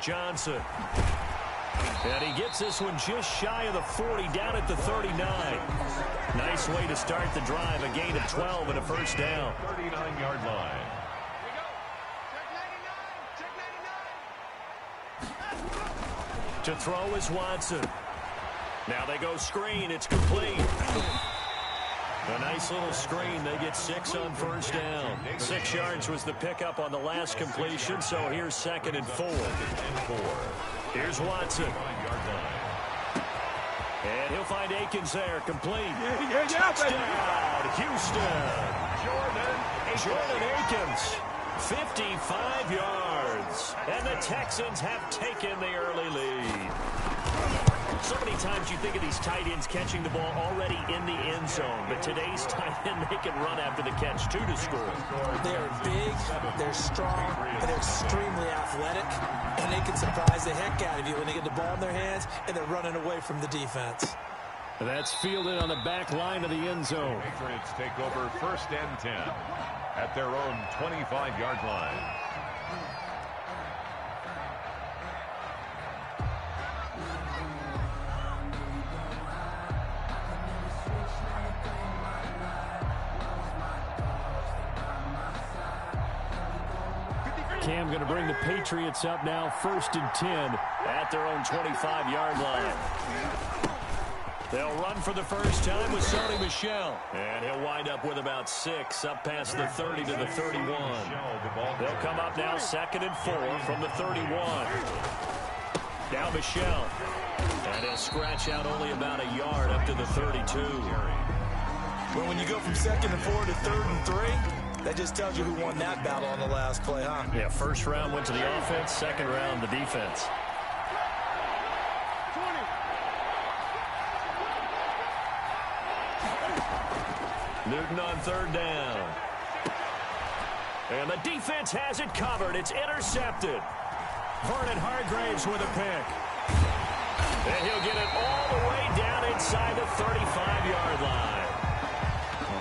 Johnson. And he gets this one just shy of the 40, down at the 39. Nice way to start the drive. A gain of 12 and a first down. 39-yard line. To throw is Watson. Now they go screen. It's complete. A nice little screen. They get 6 on first down. 6 yards was the pickup on the last completion, so here's 2nd and 4. Here's Watson. And he'll find Akins there. Complete. Touchdown, Houston. Jordan Akins. 55 yards. And the Texans have taken the early lead. So many times you think of these tight ends catching the ball already in the end zone, but today's tight end, they can run after the catch, too, to score. They're big, they're strong, and they're extremely athletic, and they can surprise the heck out of you when they get the ball in their hands and they're running away from the defense. And that's fielded on the back line of the end zone. Patriots take over 1st and 10 at their own 25-yard line. Cam going to bring the Patriots up now, 1st and 10 at their own 25-yard line. They'll run for the first time with Sony Michel. And he'll wind up with about 6 up past the 30 to the 31. They'll come up now 2nd and 4 from the 31. Now Michel. And he'll scratch out only about a yard up to the 32. Well, when you go from 2nd and 4 to 3rd and 3, that just tells you who won that battle on the last play, huh? Yeah, first round went to the offense, second round the defense. Newton on 3rd down. And the defense has it covered. It's intercepted. Vernon Hargraves with a pick. And he'll get it all the way down inside the 35-yard line.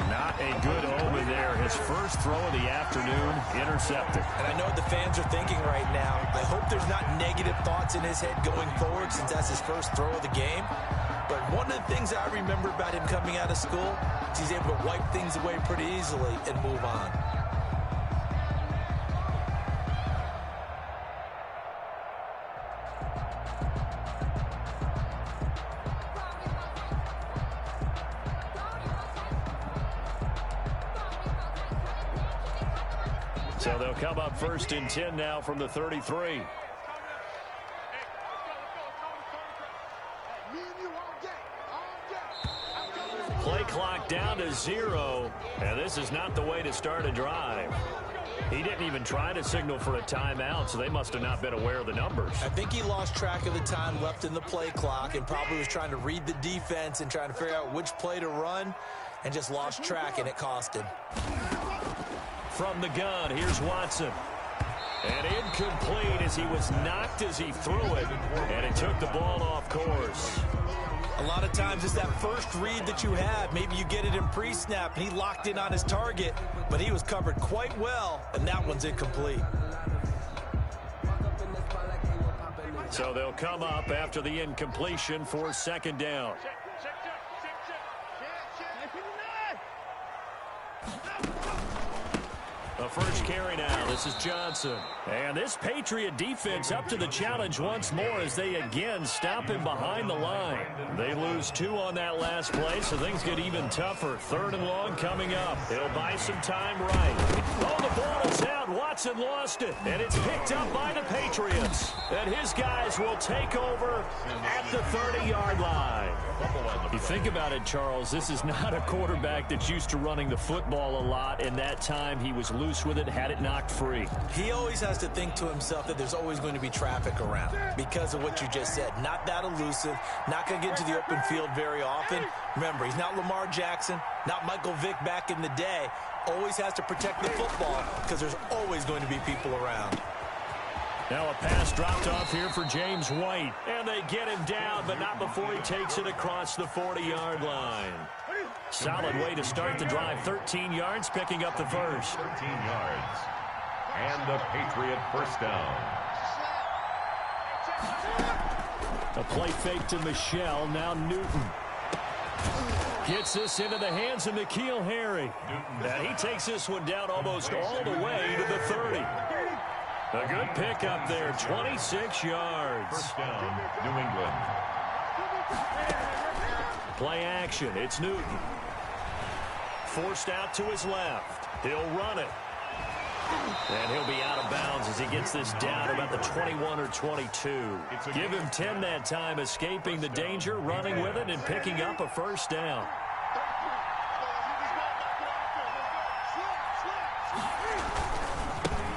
Not a good omen there. His first throw of the afternoon, intercepted. And I know what the fans are thinking right now. I hope there's not negative thoughts in his head going forward since that's his first throw of the game. But one of the things I remember about him coming out of school is he's able to wipe things away pretty easily and move on. So they'll come up 1st and 10 now from the 33. Play clock down to 0, and this is not the way to start a drive. He didn't even try to signal for a timeout, so they must have not been aware of the numbers. I think he lost track of the time left in the play clock and probably was trying to read the defense and trying to figure out which play to run and just lost track, and it cost him. From the gun, here's Watson. And incomplete as he was knocked as he threw it, and it took the ball off course. A lot of times it's that first read that you have. Maybe you get it in pre-snap, and he locked in on his target, but he was covered quite well, and that one's incomplete. So they'll come up after the incompletion for 2nd down. The first carry now. This is Johnson. And this Patriot defense up to the challenge once more as they again stop him behind the line. They lose 2 on that last play, so things get even tougher. 3rd and long coming up. He'll buy some time right. Oh, the ball is out. Watson lost it. And it's picked up by the Patriots. And his guys will take over at the 30-yard line. You think about it, Charles, this is not a quarterback that's used to running the football a lot, and that time he was loose with it, had it knocked free. He always has to think to himself that there's always going to be traffic around because of what you just said. Not that elusive, not going to get into the open field very often. Remember, he's not Lamar Jackson, not Michael Vick back in the day. Always has to protect the football because there's always going to be people around. Now a pass dropped off here for James White. And they get him down, but not before he takes it across the 40-yard line. Solid way to start the drive. 13 yards, picking up the first. 13 yards. And the Patriot first down. A play fake to Michelle. Now Newton. Gets this into the hands of N'Keal Harry. And he takes this one down almost all the way to the 30. A good pickup there, 26 yards. First down, New England. Play action, it's Newton. Forced out to his left. He'll run it. And he'll be out of bounds as he gets this down about the 21 or 22. Give him 10 that time, escaping the danger, running with it, and picking up a first down.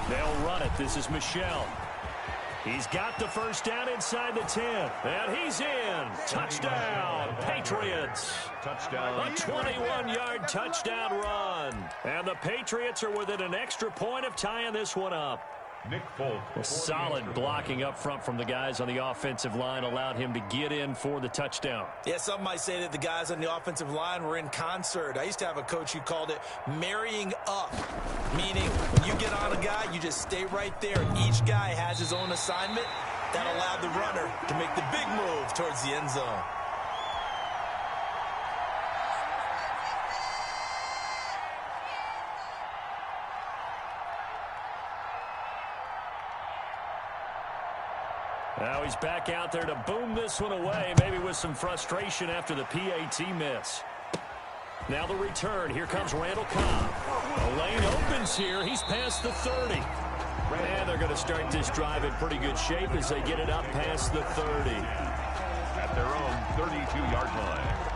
They'll run it. This is Michelle. He's got the first down inside the 10. And he's in. Touchdown, Patriots. Touchdown. A 21-yard touchdown run. And the Patriots are within an extra point of tying this one up. Nick Folk. Solid blocking up front from the guys on the offensive line allowed him to get in for the touchdown. Yeah, some might say that the guys on the offensive line were in concert. I used to have a coach who called it marrying up, meaning when you get on a guy, you just stay right there. Each guy has his own assignment. That allowed the runner to make the big move towards the end zone. Now he's back out there to boom this one away, maybe with some frustration after the PAT miss. Now the return. Here comes Randall Cobb. A lane opens here. He's past the 30. And they're going to start this drive in pretty good shape as they get it up past the 30. At their own 32-yard line.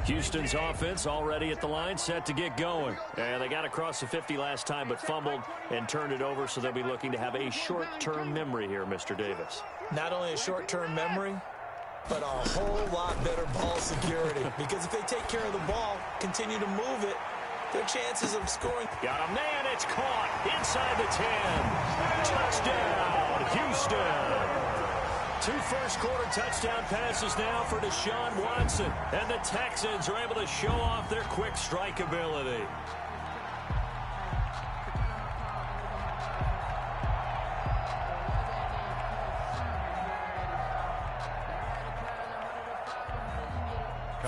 Houston's offense already at the line, set to get going. And they got across the 50 last time, but fumbled and turned it over, so they'll be looking to have a short-term memory here, Mr. Davis. Not only a short-term memory, but a whole lot better ball security. Because if they take care of the ball, continue to move it, their chances of scoring. Got a man, it's caught inside the 10. Touchdown, Houston. 2 first-quarter touchdown passes now for Deshaun Watson. And the Texans are able to show off their quick strike ability.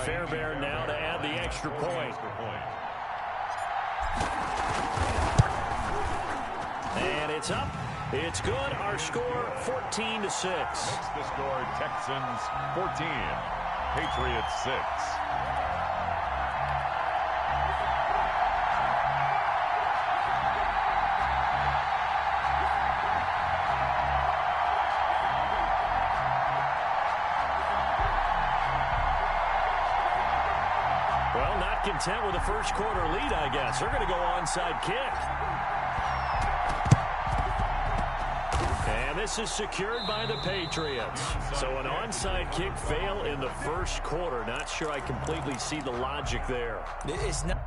Fairbairn now to add the extra point. And it's up. It's good. Our score, 14-6. Makes the score Texans 14, Patriots 6. Well, not content with the first quarter lead, I guess. They're going to go onside kick. And this is secured by the Patriots. So an onside kick fail in the first quarter. Not sure I completely see the logic there. It's not.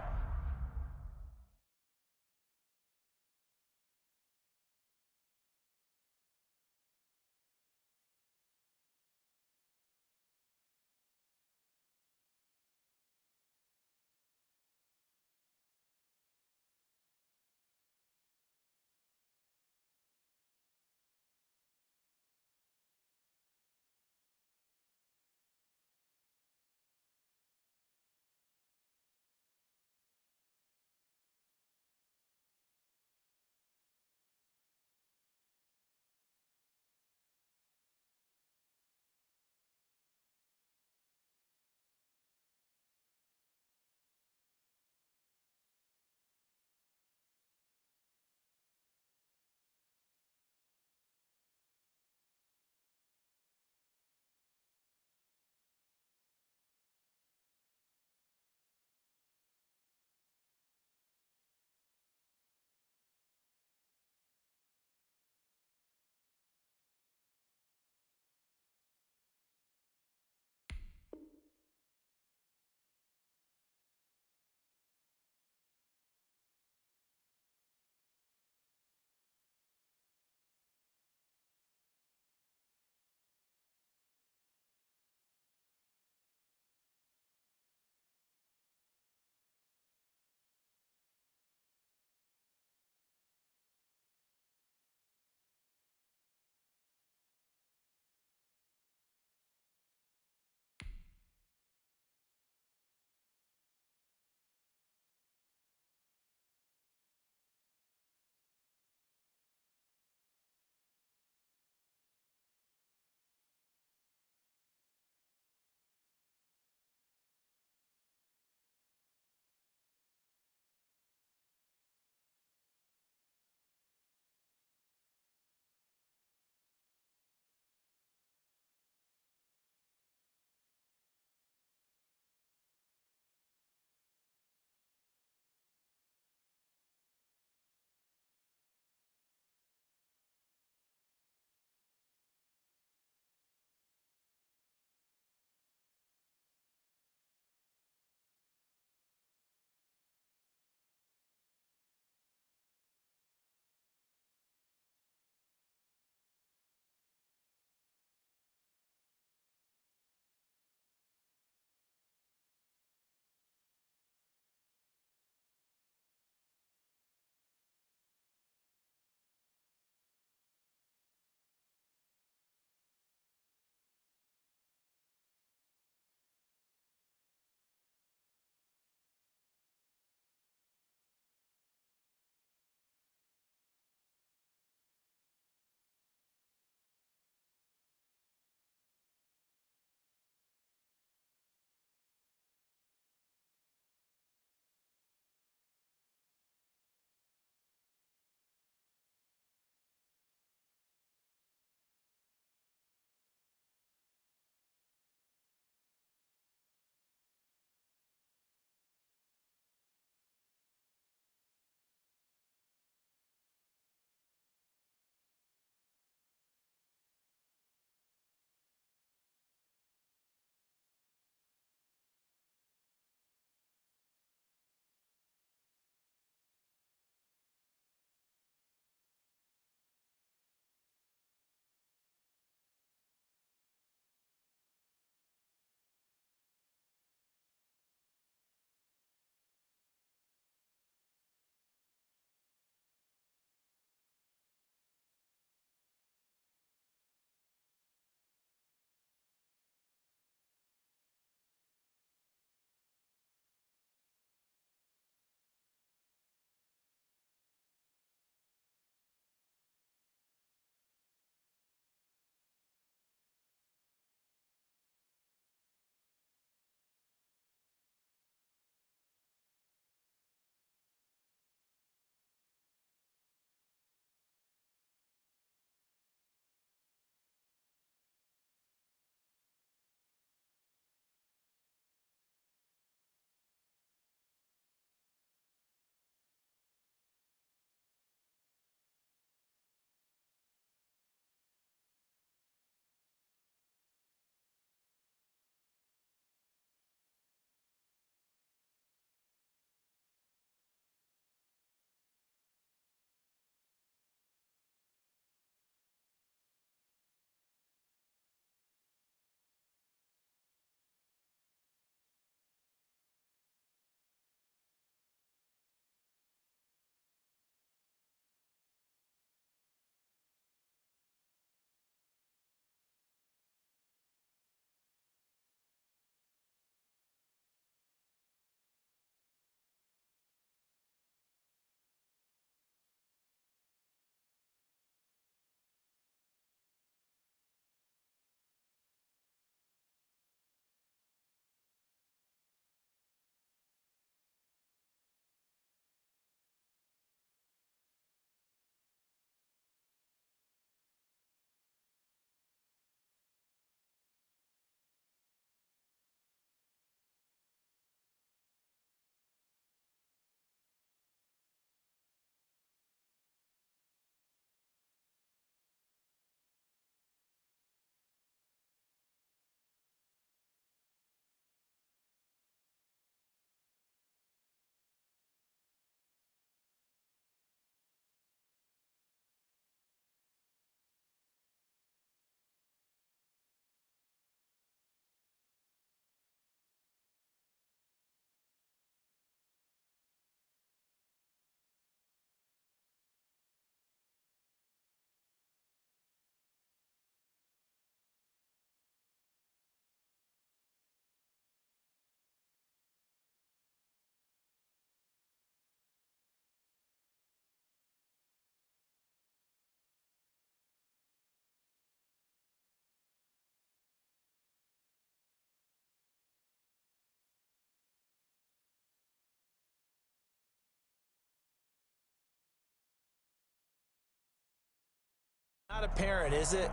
Not apparent, is it?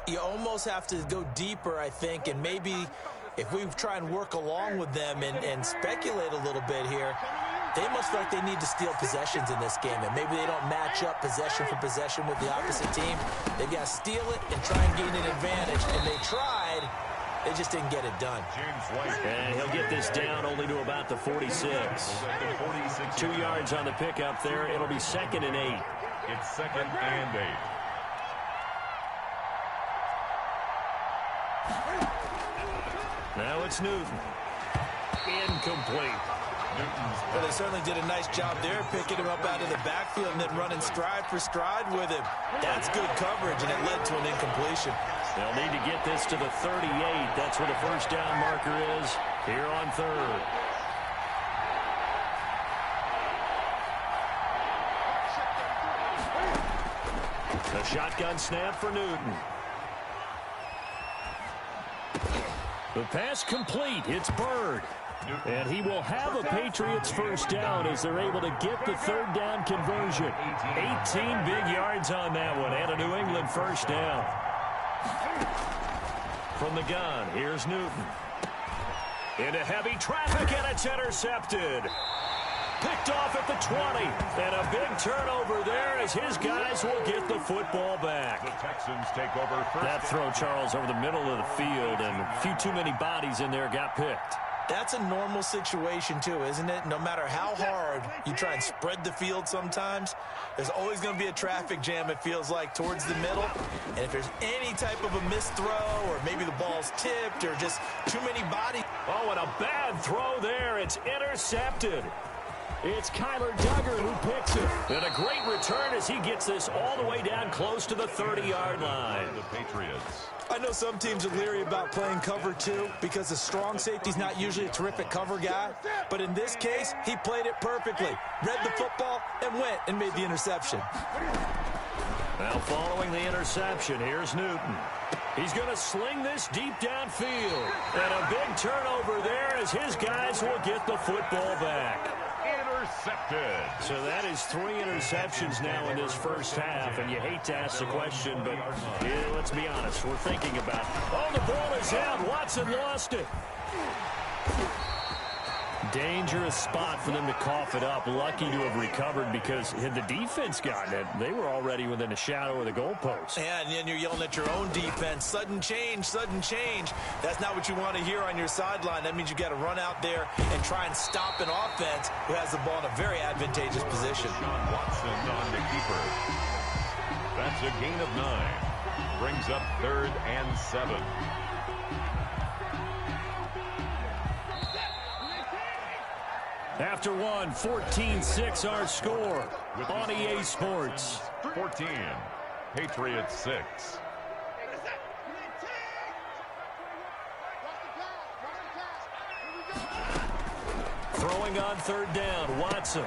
You almost have to go deeper, I think, and maybe if we try and work along with them and speculate a little bit here, they must feel like they need to steal possessions in this game, and maybe they don't match up possession for possession with the opposite team. They've got to steal it and try and gain an advantage, and they tried. They just didn't get it done. And he'll get this down only to about the 46. 2 yards on the pickup there. It'll be 2nd and 8. It's 2nd and 8. Now it's Newton. Incomplete. Well, they certainly did a nice job there, picking him up out of the backfield and then running stride for stride with him. That's good coverage, and it led to an incompletion. They'll need to get this to the 38. That's where the first down marker is here on 3rd. The shotgun snap for Newton. The pass complete. It's Bird. And he will have a Patriots first down as they're able to get the 3rd down conversion. 18 big yards on that one and a New England first down. From the gun, here's Newton. Into heavy traffic, and it's intercepted. Picked off at the 20. And a big turnover there as his guys will get the football back. The Texans take over first. That throw, Charles, over the middle of the field, and a few too many bodies in there got picked. That's a normal situation, too, isn't it? No matter how hard you try and spread the field sometimes, there's always going to be a traffic jam, it feels like, towards the middle. And if there's any type of a missed throw or maybe the ball's tipped or just too many bodies. Oh, and a bad throw there. It's intercepted. It's Kyler Duggar who picks it. And a great return as he gets this all the way down close to the 30-yard line. The Patriots. I know some teams are leery about playing cover 2 because the strong safety's not usually a terrific cover guy. But in this case, he played it perfectly. Read the football and went and made the interception. Now following the interception, here's Newton. He's going to sling this deep downfield. And a big turnover there as his guys will get the football back. Intercepted. So that is 3 interceptions now in this first half, and you hate to ask the question, but yeah, let's be honest, we're thinking about, oh, the ball is out. Watson lost it. Dangerous spot for them to cough it up. Lucky to have recovered because had the defense gotten it, they were already within a shadow of the goalpost. Yeah, and then you're yelling at your own defense. Sudden change, sudden change. That's not what you want to hear on your sideline. That means you got to run out there and try and stop an offense who has the ball in a very advantageous position. Sean Watson on the keeper. That's a gain of 9. Brings up 3rd and 7. After one, 14-6 our score on EA Sports. 14, Patriots 6. Throwing on 3rd down, Watson.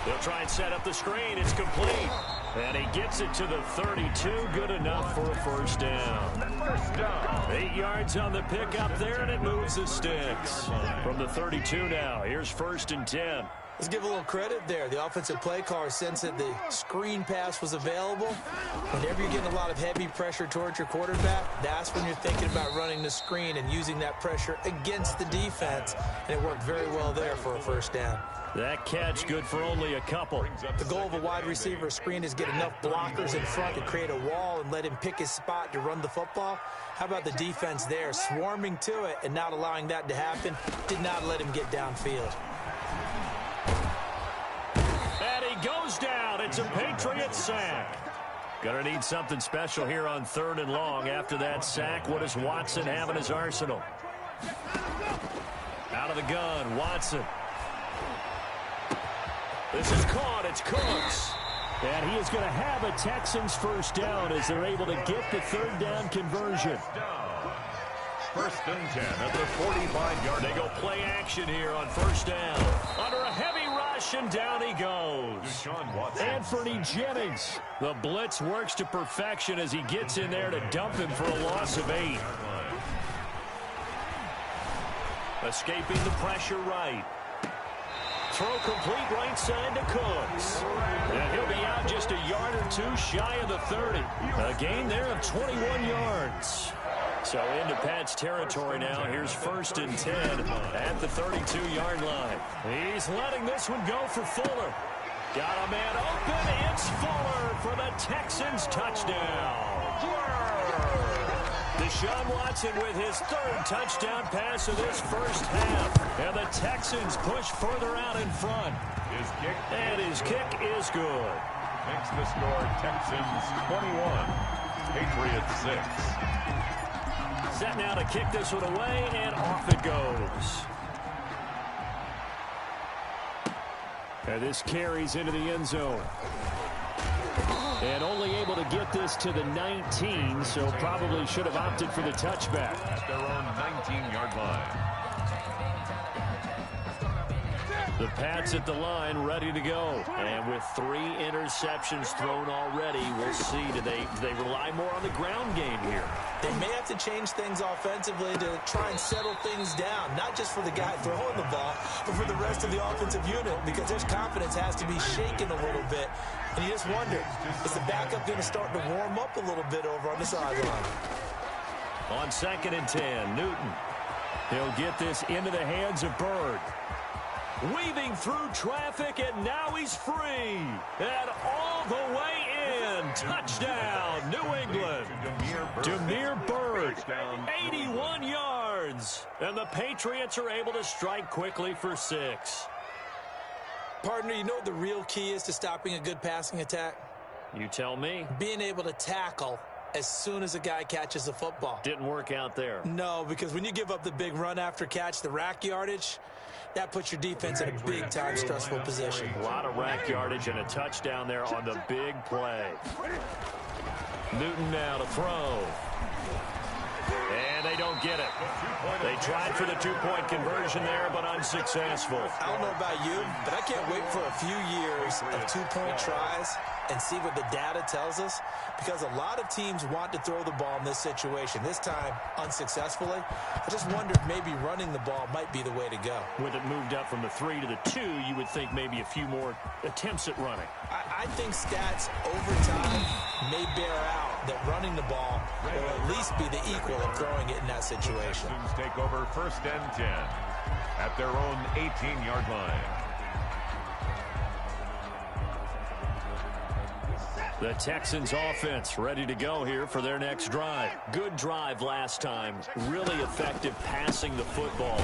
They'll try and set up the screen. It's complete. And he gets it to the 32. Good enough for a first down. First down. 8 yards on the pickup there, and it moves the sticks. From the 32 now, here's 1st and 10. Let's give a little credit there. The offensive play caller sensed that the screen pass was available. Whenever you're getting a lot of heavy pressure towards your quarterback, that's when you're thinking about running the screen and using that pressure against the defense. And it worked very well there for a first down. That catch good for only a couple. The goal of a wide receiver screen is get enough blockers in front to create a wall and let him pick his spot to run the football. How about the defense there, swarming to it and not allowing that to happen? Did not let him get downfield. And he goes down. It's a Patriots sack. Gonna need something special here on 3rd and long. After that sack, what does Watson have in his arsenal? Out of the gun, Watson. This is caught. It's Cooks. And he is going to have a Texans first down as they're able to get the 3rd down conversion. 1st and 10 at the 45-yard. They go play action here on 1st down. Under a heavy rush, and down he goes. Anthony Jennings. The blitz works to perfection as he gets in there to dump him for a loss of 8. Escaping the pressure right. Throw complete right side to Cooks. And he'll be out just a yard or two shy of the 30. A gain there of 21 yards. So into Pat's territory now. Here's 1st and 10 at the 32-yard line. He's letting this one go for Fuller. Got a man open. It's Fuller for the Texans touchdown. Deshaun Watson with his 3rd touchdown pass of this first half. And the Texans push further out in front. His kick is good. Makes the score Texans 21, Patriots 6. Set now to kick this one away, and off it goes. And this carries into the end zone. And only able to get this to the 19, so probably should have opted for the touchback. At their own 19-yard line. The Pats at the line, ready to go. And with 3 interceptions thrown already, we'll see. Do they rely more on the ground game here? They may have to change things offensively to try and settle things down, not just for the guy throwing the ball, but for the rest of the offensive unit, because their confidence has to be shaken a little bit. And you just wonder, is the backup going to start to warm up a little bit over on the sideline? On 2nd and 10, Newton. He'll get this into the hands of Bird. Weaving through traffic, and now he's free. And all the way in. Touchdown, New England. Damiere Byrd, 81 yards. And the Patriots are able to strike quickly for 6. Partner, you know what the real key is to stopping a good passing attack? You tell me. Being able to tackle as soon as a guy catches the football. Didn't work out there. No, because when you give up the big run after catch, the rack yardage, that puts your defense in a big-time stressful position. A lot of rack yardage and a touchdown there on the big play. Newton now to throw. And they don't get it. They tried for the 2-point conversion there, but unsuccessful. I don't know about you, but I can't wait for a few years of 2-point tries and see what the data tells us, because a lot of teams want to throw the ball in this situation. This time, unsuccessfully. I just wonder if maybe running the ball might be the way to go. With it moved up from the 3 to the 2, you would think maybe a few more attempts at running. I think stats over time may bear out that running the ball will at least be the equal of throwing it in that situation. Texans take over 1st and 10 at their own 18-yard line. The Texans offense ready to go here for their next drive. Good drive last time. Really effective passing the football.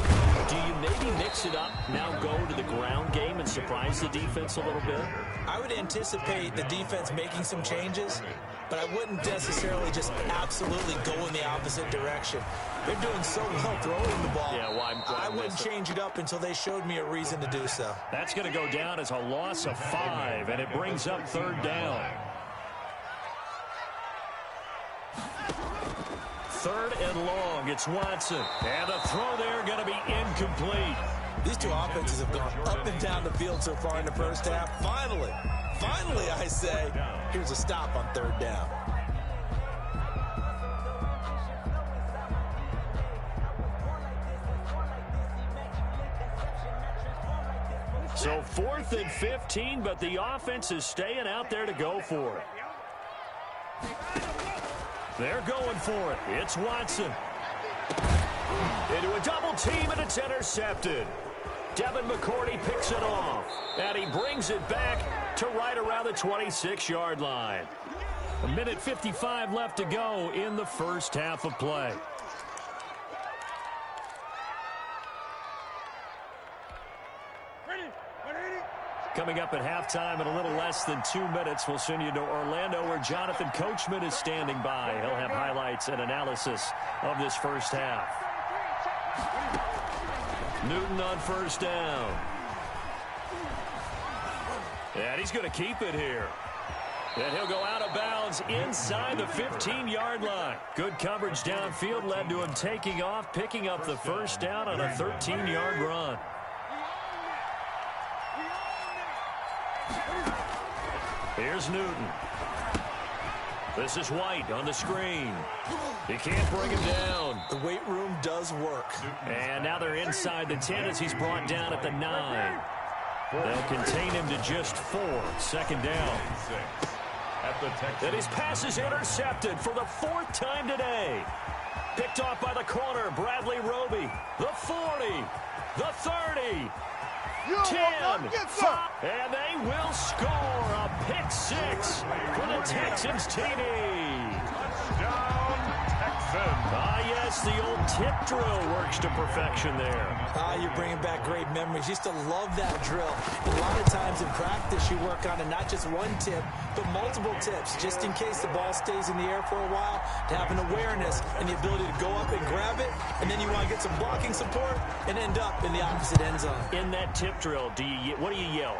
Do you maybe mix it up, now go to the ground game and surprise the defense a little bit? I would anticipate the defense making some changes, but I wouldn't necessarily just absolutely go in the opposite direction. They're doing so well throwing the ball. Yeah, well, I wouldn't change it up until they showed me a reason to do so. That's going to go down as a loss of 5, and it brings up 3rd down. 3rd and long, it's Watson. And the throw there going to be incomplete. These two offenses have gone up and down the field so far in the first half. Finally, I say, here's a stop on 3rd down. So 4th and 15, but the offense is staying out there to go for it. They're going for it. It's Watson. Into a double team, and it's intercepted. Devin McCourty picks it off, and he brings it back to right around the 26-yard line. 1:55 left to go in the first half of play. Coming up at halftime in a little less than 2 minutes, we'll send you to Orlando where Jonathan Coachman is standing by. He'll have highlights and analysis of this first half. Newton on 1st down. And he's going to keep it here. And he'll go out of bounds inside the 15-yard line. Good coverage downfield led to him taking off, picking up the 1st down on a 13-yard run. Here's Newton. This is White on the screen. He can't bring him down. The weight room does work. And now they're inside the 10 as he's brought down at the 9. They'll contain him to just 4. Second down. And his pass is intercepted for the 4th time today. Picked off by the corner, Bradley Roby. The 40, the 30, 10, 5, and they will score a pick 6 for the Texans TD. Touchdown, Texans. Yes, the old tip drill works to perfection there. You're bringing back great memories. Used to love that drill. And a lot of times in practice, you work on it, not just one tip, but multiple tips, just in case the ball stays in the air for a while, to have an awareness and the ability to go up and grab it, and then you want to get some blocking support and end up in the opposite end zone. In that tip drill, what do you yell?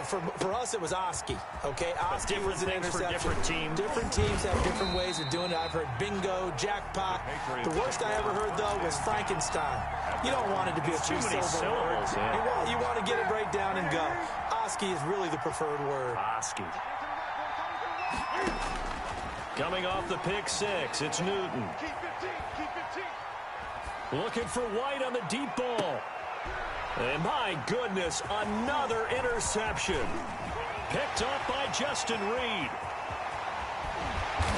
For us, it was Oski. Okay, Oski was an interception. For different teams. Different teams have different ways of doing it. I've heard bingo, jackpot. The worst I ever heard, though, was Frankenstein. You don't want it to be a too many syllables. Yeah. You want to get it right down and go. Oski is really the preferred word. Oski. Coming off the pick 6, it's Newton. Looking for White on the deep ball. And my goodness, another interception. Picked off by Justin Reed.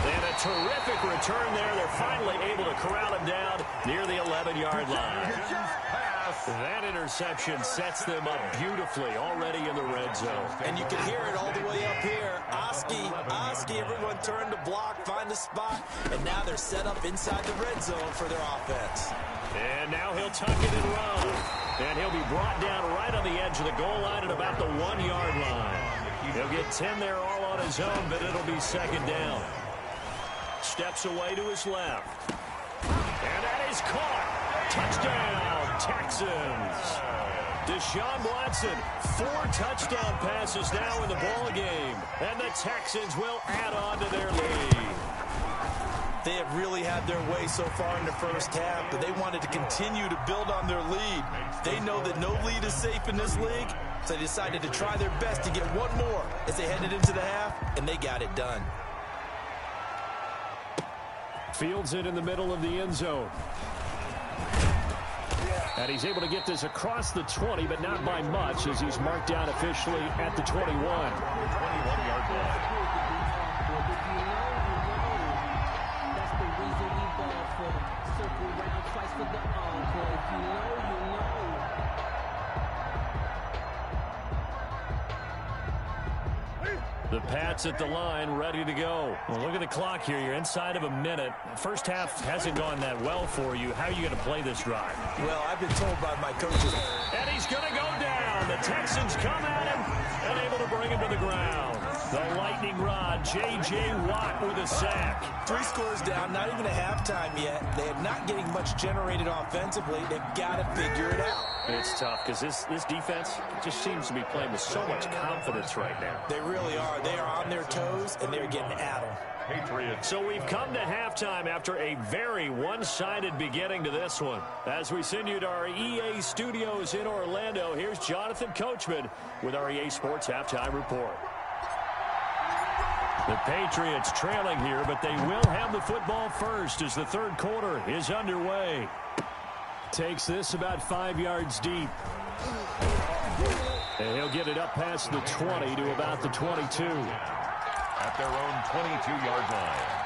And a terrific return there. They're finally able to corral him down near the 11-yard line. That interception sets them up beautifully already in the red zone. And you can hear it all the way up here. Oski, everyone turned to block, find a spot, and now they're set up inside the red zone for their offense. And now he'll tuck it and run. And he'll be brought down right on the edge of the goal line at about the 1-yard line. He'll get 10 there all on his own, but it'll be second down. Steps away to his left. And that is caught. Touchdown, Texans. Deshaun Watson, 4 touchdown passes now in the ball game. And the Texans will add on to their lead. They have really had their way so far in the first half, but they wanted to continue to build on their lead. They know that no lead is safe in this league, so they decided to try their best to get one more as they headed into the half, and they got it done. Fields it in the middle of the end zone. And he's able to get this across the 20, but not by much, as he's marked down officially at the 21. 21-yard line. The Pats at the line, ready to go. Well, look at the clock here. You're inside of a minute. First half hasn't gone that well for you. How are you going to play this drive? Well, I've been told by my coaches. And he's going to go down. The Texans come at him and able to bring him to the ground. The lightning rod, J.J. Watt with a sack. 3 scores down, not even a halftime yet. They are not getting much generated offensively. They've got to figure it out. It's tough because this defense just seems to be playing with so much confidence right now. They really are. They are on their toes, and they're getting at them. Patriots. So we've come to halftime after a very one-sided beginning to this one. As we send you to our EA studios in Orlando, here's Jonathan Coachman with our EA Sports Halftime Report. The Patriots trailing here, but they will have the football first as the third quarter is underway. Takes this about 5 yards deep. And he'll get it up past the 20 to about the 22. At their own 22-yard line.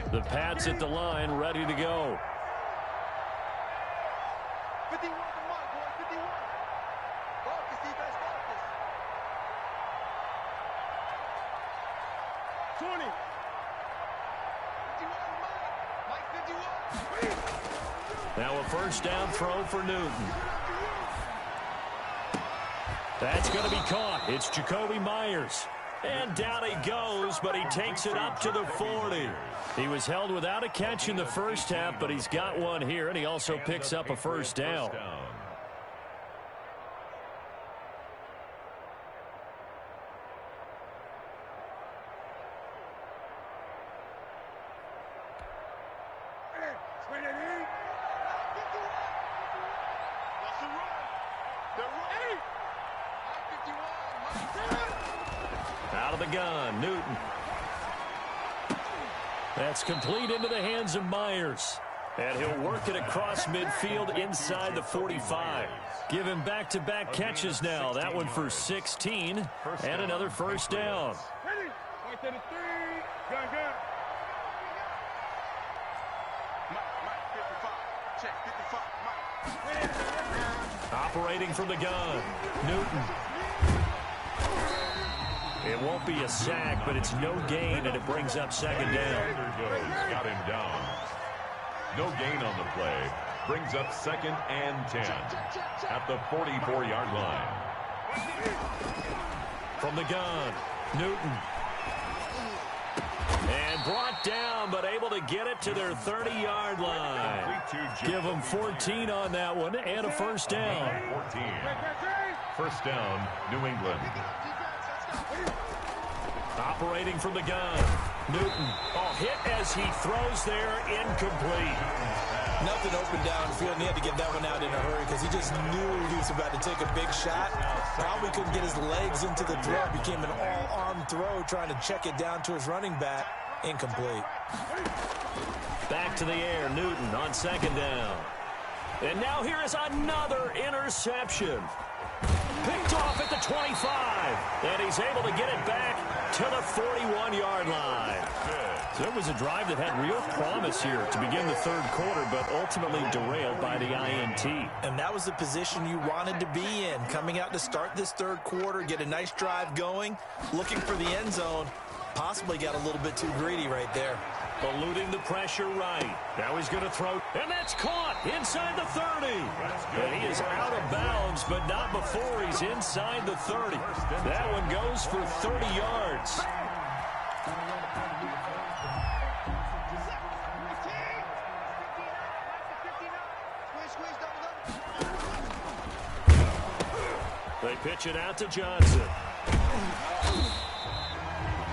The Pats at the line, ready to go. 51, come on, boy, 51. Focus, defense, focus. 20. 51, Mike. Now a first down throw for Newton. That's going to be caught. It's Jacoby Myers. And down he goes, but he takes it up to the 40. He was held without a catch in the first half, but he's got one here, and he also picks up a first down. Out of the gun, Newton. That's complete into the hands of Myers. And he'll work it across midfield inside the 45. Give him back-to-back catches now. That one for 16 and another first down. Operating from the gun, Newton. It won't be a sack, but it's no gain, and it brings up second down. Got him down. No gain on the play. Brings up 2nd and 10 at the 44-yard line. From the gun, Newton. And brought down, but able to get it to their 30-yard line. Give them 14 on that one and a first down. 14. First down, New England. Operating from the gun, Newton. Oh, hit as he throws there, incomplete. Nothing open downfield, and he had to get that one out in a hurry because he just knew he was about to take a big shot. Probably couldn't get his legs into the throw. Became an all-arm throw, trying to check it down to his running back. Incomplete. Back to the air, Newton on second down. And now here is another interception. Picked off at the 25. And he's able to get it back to the 41-yard line. So it was a drive that had real promise here to begin the third quarter, but ultimately derailed by the INT. And that was the position you wanted to be in. Coming out to start this third quarter, get a nice drive going, looking for the end zone. Possibly got a little bit too greedy right there. Eluding the pressure right. Now he's going to throw, and that's caught inside the 30. And he is out of bounds, but not before he's inside the 30. That one goes for 30 yards. They pitch it out to Johnson.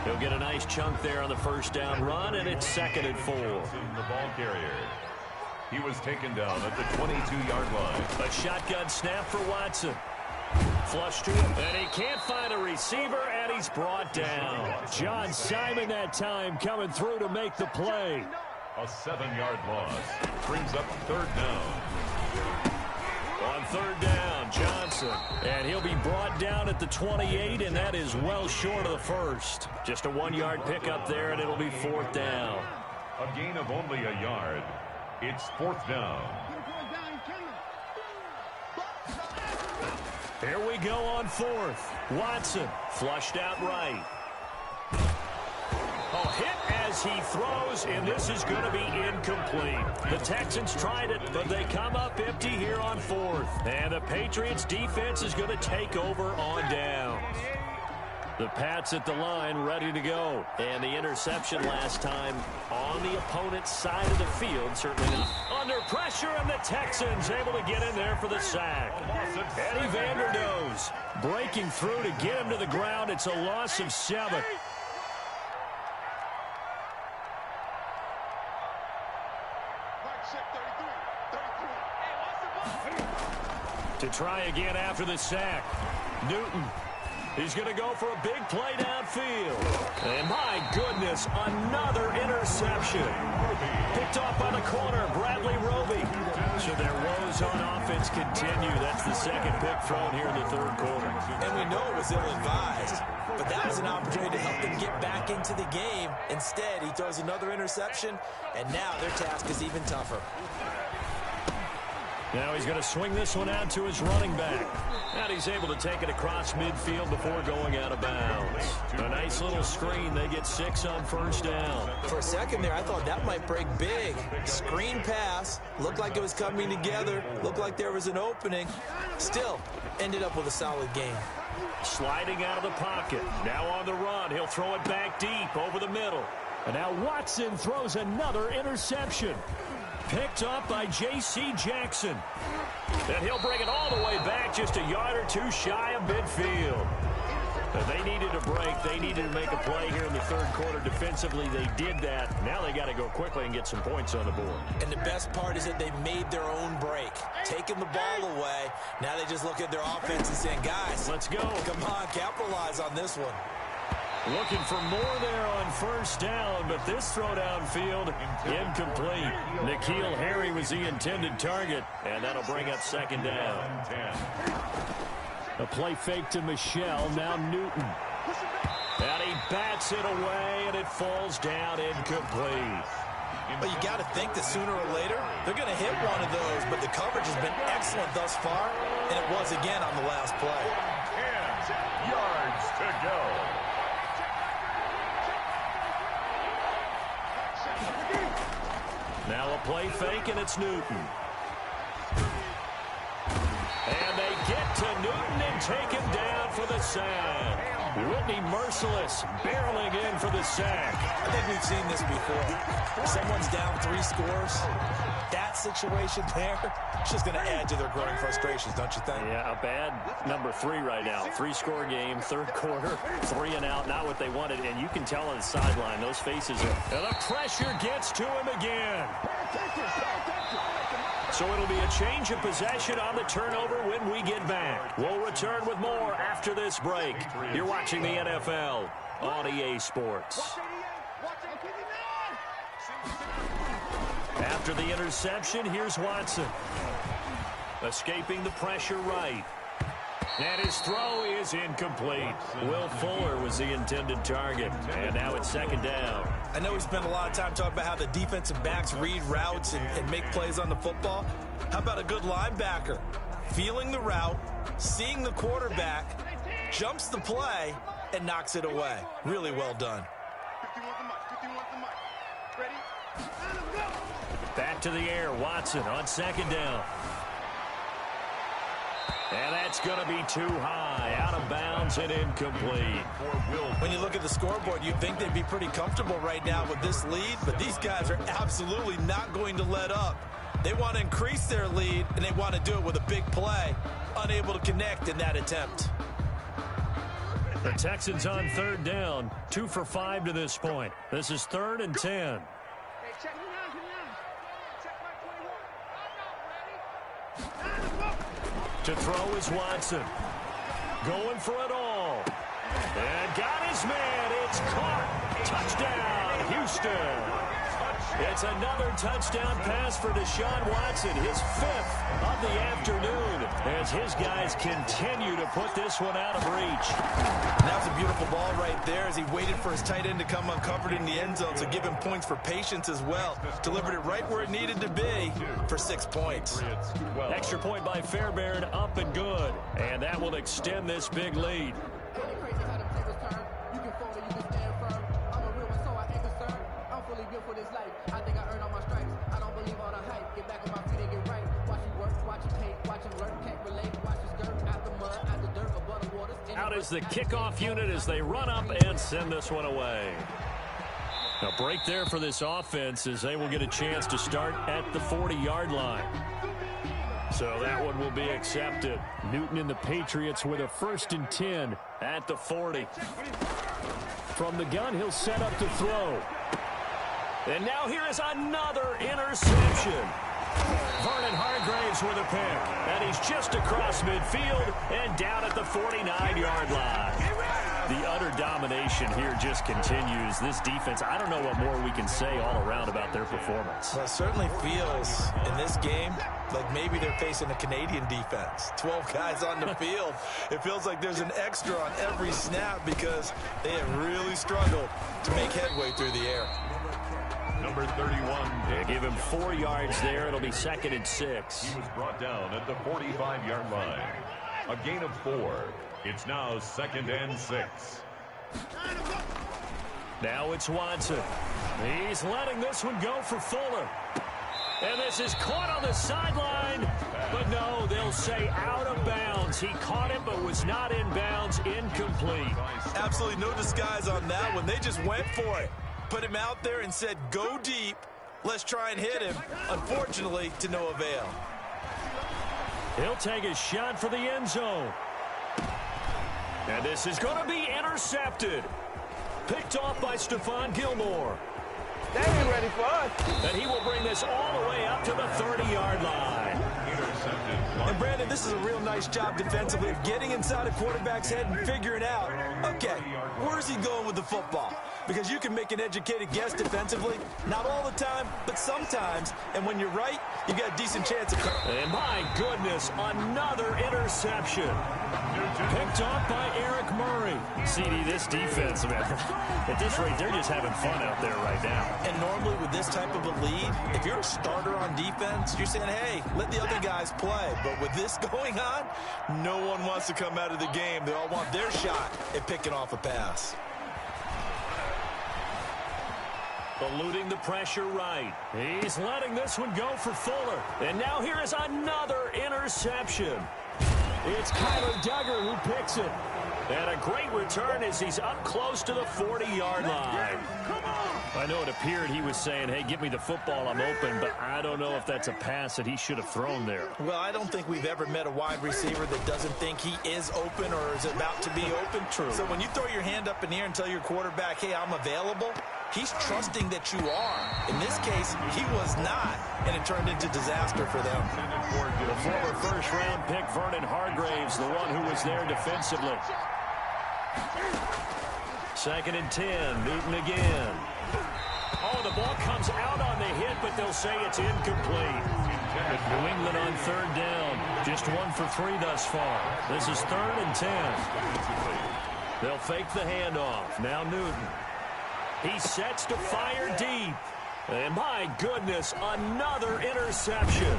He'll get a nice chunk there on the first down run, and it's 2nd and 4. The ball carrier. He was taken down at the 22-yard line. A shotgun snap for Watson. Flush to him, and he can't find a receiver, and he's brought down. John Simon that time coming through to make the play. A 7-yard loss. Brings up 3rd down. On 3rd down, Johnson. And he'll be brought down at the 28, and that is well short of the first. Just a 1-yard pickup there, and it'll be 4th down. A gain of only a yard. It's 4th down. Here we go on 4th. Watson flushed out right. Oh, hit as he throws, and this is going to be incomplete. The Texans tried it, but they come up empty here on 4th. And the Patriots defense is going to take over on downs. The Pats at the line ready to go. And the interception last time on the opponent's side of the field. Certainly not under pressure, and the Texans able to get in there for the sack. Eddie Vanderdoes breaking through to get him to the ground. It's a loss of 7. To try again after the sack. Newton. He's going to go for a big play downfield. And my goodness, another interception. Picked off by the corner, Bradley Roby. So their woes on offense continue. That's the 2nd pick thrown here in the 3rd quarter. And we know it was ill-advised, but that was an opportunity to help them get back into the game. Instead, he throws another interception, and now their task is even tougher. Now he's going to swing this one out to his running back. And he's able to take it across midfield before going out of bounds. A nice little screen. They get 6 on 1st down. For a second there, I thought that might break big. Screen pass. Looked like it was coming together. Looked like there was an opening. Still, ended up with a solid game. Sliding out of the pocket. Now on the run. He'll throw it back deep over the middle. And now Watson throws another interception. Picked up by J.C. Jackson. And he'll bring it all the way back just a yard or two shy of midfield. They needed to break. They needed to make a play here in the third quarter. Defensively, they did that. Now they got to go quickly and get some points on the board. And the best part is that they made their own break. Taking the ball away. Now they just look at their offense and saying, guys, let's go. Come on, capitalize on this one. Looking for more there on first down, but this throw downfield incomplete. N'Keal Harry was the intended target, and that'll bring up second down. A play fake to Michelle, now Newton. And he bats it away, and it falls down incomplete. But you got to think that sooner or later, they're going to hit one of those, but the coverage has been excellent thus far, and it was again on the last play. 10 yards to go. Now a play fake, and it's Newton. And they get to Newton and take him down for the sack. Whitney Merciless barreling in for the sack. I think we've seen this before. Someone's down 3 scores. That situation there, it's just going to add to their growing frustrations, don't you think? Yeah, a bad number 3 right now. 3-score game, third quarter, 3 and out, not what they wanted. And you can tell on the sideline, those faces are... And the pressure gets to him again. So it'll be a change of possession on the turnover when we get back. We'll return with more after this break. You're watching the NFL on EA Sports. After the interception, here's Watson. Escaping the pressure right. And his throw is incomplete. Will Fuller was the intended target. And now it's second down. I know we spent a lot of time talking about how the defensive backs read routes and make plays on the football. How about a good linebacker? Feeling the route, seeing the quarterback, jumps the play, and knocks it away. Really well done. Back to the air, Watson on second down. And that's going to be too high, out of bounds and incomplete. When you look at the scoreboard, you'd think they'd be pretty comfortable right now with this lead, but these guys are absolutely not going to let up. They want to increase their lead, and they want to do it with a big play. Unable to connect in that attempt. The Texans on third down, 2 for 5 to this point. This is 3rd and 10. To throw is Watson. Going for it all. And got his man. It's caught. Touchdown, Houston. It's another touchdown pass for Deshaun Watson, his 5th of the afternoon, as his guys continue to put this one out of reach. And that was a beautiful ball right there as he waited for his tight end to come uncovered in the end zone, so give him points for patience as well. Delivered it right where it needed to be for 6 points. Extra point by Fairbairn, up and good. And that will extend this big lead. Out is the kickoff unit as they run up and send this one away. A break there for this offense as they will get a chance to start at the 40-yard line. So that one will be accepted. Newton and the Patriots with a 1st and 10 at the 40. From the gun, he'll set up to throw. And now here is another interception. Vernon Hargreaves with a pick. And he's just across midfield and down at the 49-yard line. The utter domination here just continues. This defense, I don't know what more we can say all around about their performance. Well, it certainly feels in this game like maybe they're facing a Canadian defense. 12 guys on the field. It feels like there's an extra on every snap because they have really struggled to make headway through the air. Number 31. Yeah, give him 4 yards there. It'll be 2nd and 6. He was brought down at the 45-yard line. A gain of 4. It's now 2nd and 6. Now it's Watson. He's letting this one go for Fuller. And this is caught on the sideline. But no, they'll say out of bounds. He caught it but was not in bounds. Incomplete. Absolutely no disguise on that one. They just went for it. Put him out there and said, go deep. Let's try and hit him. Unfortunately, to no avail. He'll take a shot for the end zone. And this is going to be intercepted. Picked off by Stephon Gilmore. They ain't ready for us. And he will bring this all the way up to the 30-yard line. And Brandon, this is a real nice job defensively of getting inside a quarterback's head and figuring out, okay, where's he going with the football? Because you can make an educated guess defensively, not all the time, but sometimes. And when you're right, you got a decent chance of... And my goodness, another interception. Picked off by Eric Murray. CD, this defense, man, at this rate, they're just having fun out there right now. And normally with this type of a lead, if you're a starter on defense, you're saying, hey, let the other guys play. But with this going on, no one wants to come out of the game. They all want their shot at picking off a pass. Eluding the pressure right. He's letting this one go for Fuller. And now here is another interception. It's Kyler Duggar who picks it. And a great return as he's up close to the 40-yard line. I know it appeared he was saying, hey, give me the football, I'm open, but I don't know if that's a pass that he should have thrown there. Well, I don't think we've ever met a wide receiver that doesn't think he is open or is about to be open. True. So when you throw your hand up in the air and tell your quarterback, hey, I'm available, he's trusting that you are. In this case, he was not, and it turned into disaster for them. The former first-round pick, Vernon Hargreaves, the one who was there defensively. 2nd and 10, Newton again. Oh, the ball comes out on the hit, but they'll say it's incomplete. New England on 3rd down. Just 1 for 3 thus far. This is 3rd and 10. They'll fake the handoff. Now Newton. He sets to fire deep. And my goodness, another interception.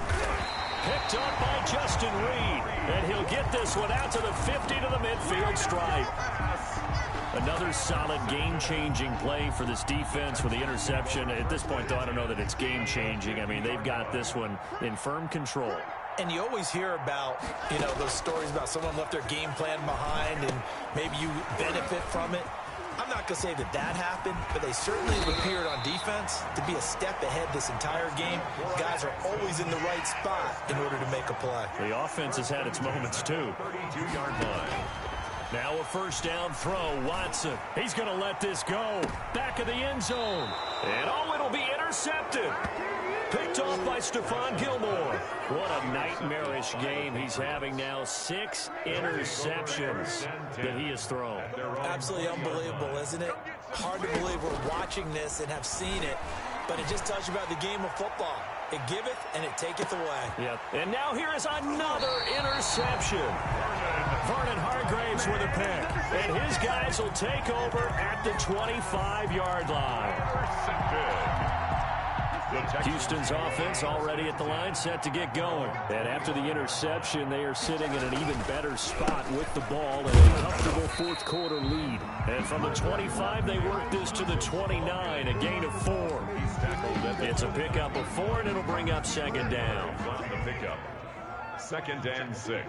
Picked up by Justin Reed. And he'll get this one out to the 50 to the midfield stripe. Another solid game-changing play for this defense with the interception. At this point, though, I don't know that it's game-changing. I mean, they've got this one in firm control. And you always hear about, you know, those stories about someone left their game plan behind and maybe you benefit from it. I'm not going to say that that happened, but they certainly have appeared on defense to be a step ahead this entire game. Guys are always in the right spot in order to make a play. The offense has had its moments, too. 32-yard line. Now a first down throw. Watson. He's going to let this go. Back of the end zone. And oh, it'll be intercepted. Picked off by Stephon Gilmore. What a nightmarish game he's having now. 6 interceptions that he has thrown. Absolutely unbelievable, isn't it? Hard to believe we're watching this and have seen it, but it just tells you about the game of football. It giveth and it taketh away. Yep. And now here is another interception. Vernon Hargreaves with a pick. And his guys will take over at the 25-yard line. Houston's offense already at the line, set to get going. And after the interception, they are sitting in an even better spot with the ball and a comfortable fourth-quarter lead. And from the 25, they work this to the 29, a gain of 4. It's a pickup of 4, and it'll bring up 2nd down. On the pickup, 2nd and 6.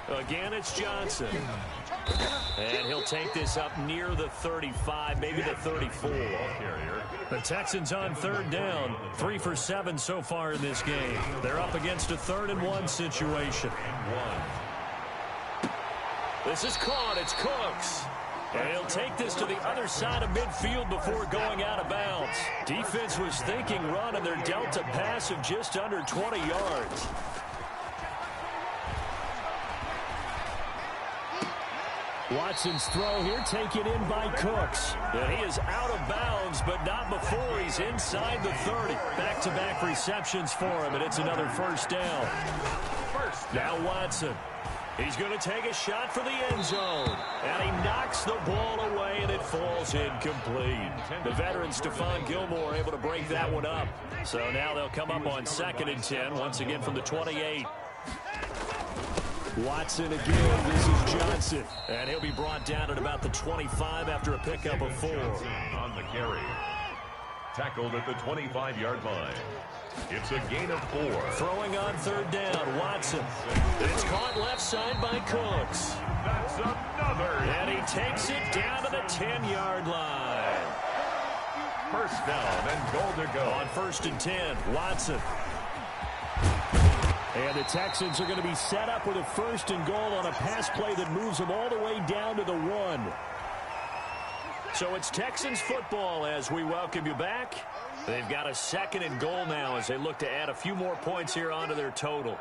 Again, it's Johnson. And he'll take this up near the 35, maybe the 34. The Texans on 3rd down. 3 for 7 so far in this game. They're up against a 3rd and 1 situation. This is caught. It's Cooks. And he'll take this to the other side of midfield before going out of bounds. Defense was thinking run, and they're dealt a pass of just under 20 yards. Watson's throw here taken in by Cooks. And he is out of bounds, but not before he's inside the 30. Back-to-back receptions for him, and it's another first down. Now Watson. He's going to take a shot for the end zone. And he knocks the ball away, and it falls incomplete. The veteran Stephon Gilmore able to break that one up. So now they'll come up on 2nd and 10, once again from the 28. Watson again. This is Johnson. And he'll be brought down at about the 25 after a pickup of 4. On the carry. Tackled at the 25-yard line. It's a gain of 4. Throwing on 3rd down, Watson. It's caught left side by Cooks. That's another. And he takes it down to the 10-yard line. First down and goal to go. On 1st and 10, Watson. And the Texans are going to be set up with a 1st and goal on a pass play that moves them all the way down to the 1. So it's Texans football as we welcome you back. They've got a 2nd and goal now as they look to add a few more points here onto their total.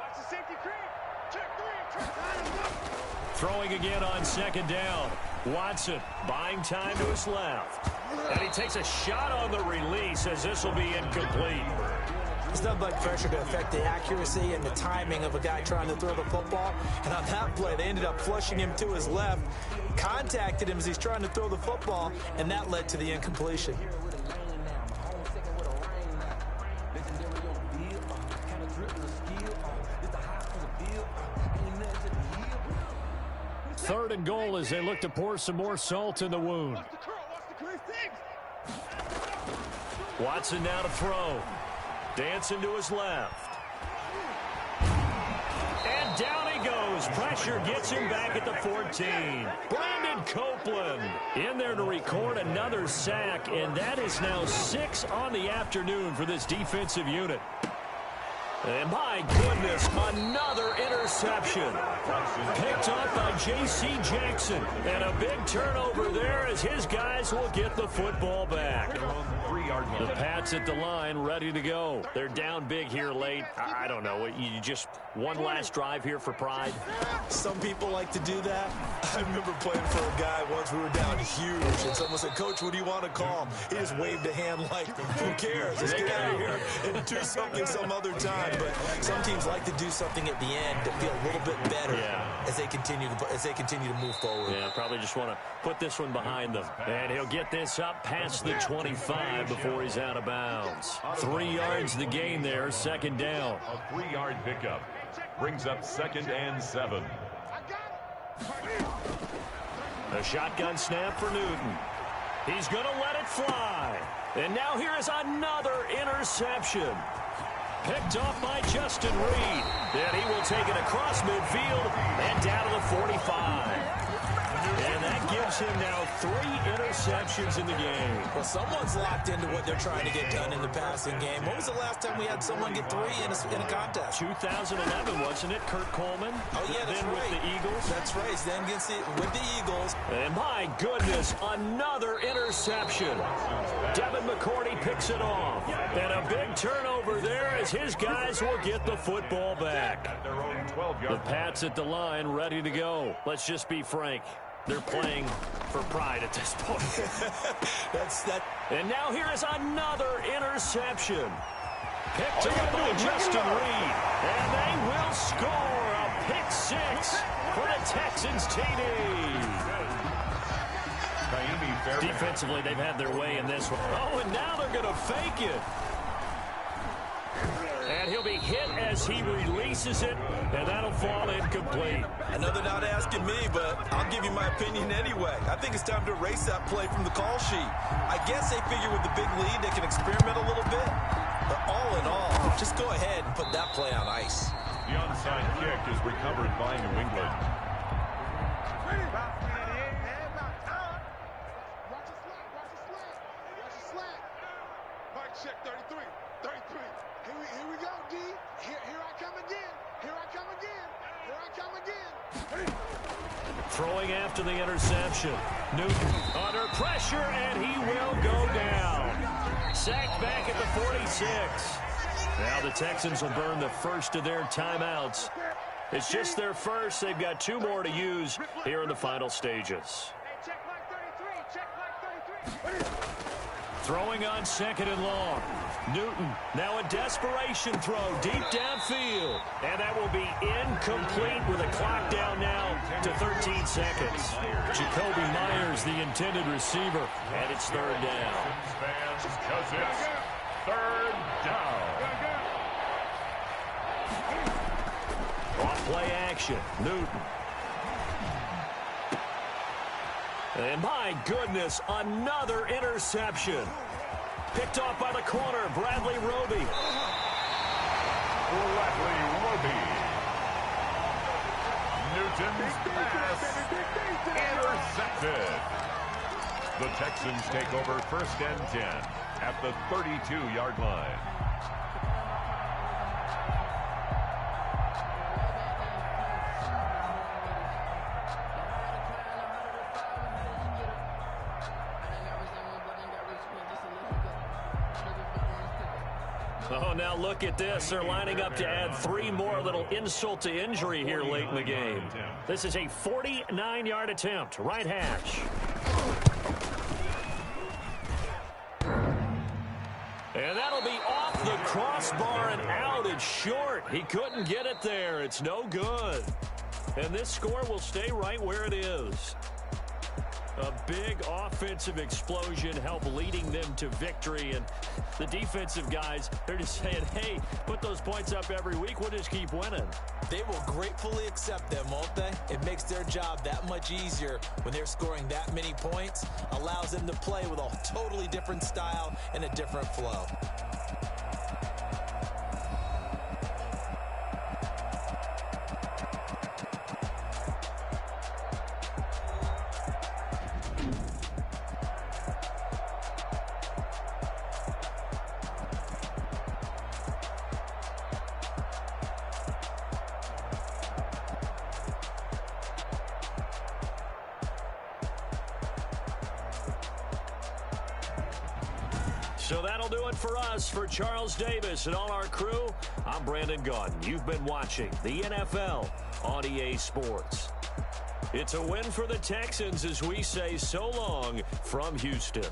Throwing again on 2nd down. Watson buying time to his left. And he takes a shot on the release as this will be incomplete. It's not like pressure to affect the accuracy and the timing of a guy trying to throw the football. And on that play, they ended up flushing him to his left, contacted him as he's trying to throw the football, and that led to the incompletion. Third and goal as they look to pour some more salt in the wound. Watson now to throw. Dancing to his left. And down he goes. Pressure gets him back at the 14. Brandon Copeland in there to record another sack, and that is now 6 on the afternoon for this defensive unit. And my goodness, another interception. Picked up by J.C. Jackson. And a big turnover there as his guys will get the football back. The Pats at the line, ready to go. They're down big here late. I don't know. You just one last drive here for pride? Some people like to do that. I remember playing for a guy once. We were down huge, and someone said, "Coach, what do you want to call him?" He just waved a hand like, "Who cares? Let's get out of here and do something some other time." But some teams like to do something at the end to feel a little bit better as they continue to move forward. Yeah, probably just want to put this one behind them. And he'll get this up past the 25 before he's out of bounds. 3 yards the gain there, 2nd down. A 3-yard pickup brings up 2nd and 7. A shotgun snap for Newton. He's going to let it fly. And now here is another interception. Picked off by Justin Reed. And he will take it across midfield and down to the 45. And that gives him now 3 interceptions in the game. Well, someone's locked into what they're trying to get done in the passing game. When was the last time we had someone get 3 in a contest? 2011, wasn't it? Kurt Coleman. Oh, yeah, that's right. With the Eagles. That's right. Then with the Eagles. And my goodness, another interception. Devin McCourty picks it off. And a big turnover there as his guys will get the football back. The Pats at the line, ready to go. Let's just be frank. They're playing for pride at this point. And now here is another interception. Picked up by Justin Reed. And they will score a pick 6 for the Texans TD. Defensively, they've had their way in this one. Oh, and now they're going to fake it. And he'll be hit as he releases it, and that'll fall incomplete. I know they're not asking me, but I'll give you my opinion anyway. I think it's time to erase that play from the call sheet. I guess they figure with the big lead they can experiment a little bit. But all in all, just go ahead and put that play on ice. The onside kick is recovered by New England. Check 33. Here we go, D. Here I come again. Here I come again. Throwing after the interception. Newton under pressure, and he will go down. Sacked back at the 46. Now the Texans will burn the first of their timeouts. It's just their first. They've got 2 more to use here in the final stages. Check mark 33. Check mark 33. Throwing on 2nd and long. Newton, now a desperation throw deep downfield. And that will be incomplete with a clock down now to 13 seconds. Jacoby Myers, the intended receiver, and it's 3rd down. Because it's 3rd down. Off play action, Newton. And my goodness, another interception. Picked off by the corner, Bradley Roby. Newton's pass intercepted. The Texans take over 1st and 10 at the 32-yard line. Oh, now look at this. They're lining up to add 3 more, little insult to injury here late in the game. This is a 49-yard attempt, right hash. And that'll be off the crossbar and out. It's short. He couldn't get it there. It's no good. And this score will stay right where it is. A big offensive explosion helped leading them to victory. And the defensive guys, they're just saying, hey, put those points up every week. We'll just keep winning. They will gratefully accept them, won't they? It makes their job that much easier when they're scoring that many points. Allows them to play with a totally different style and a different flow. So that'll do it for us. For Charles Davis and all our crew, I'm Brandon Gaudin. You've been watching the NFL on EA Sports. It's a win for the Texans as we say so long from Houston.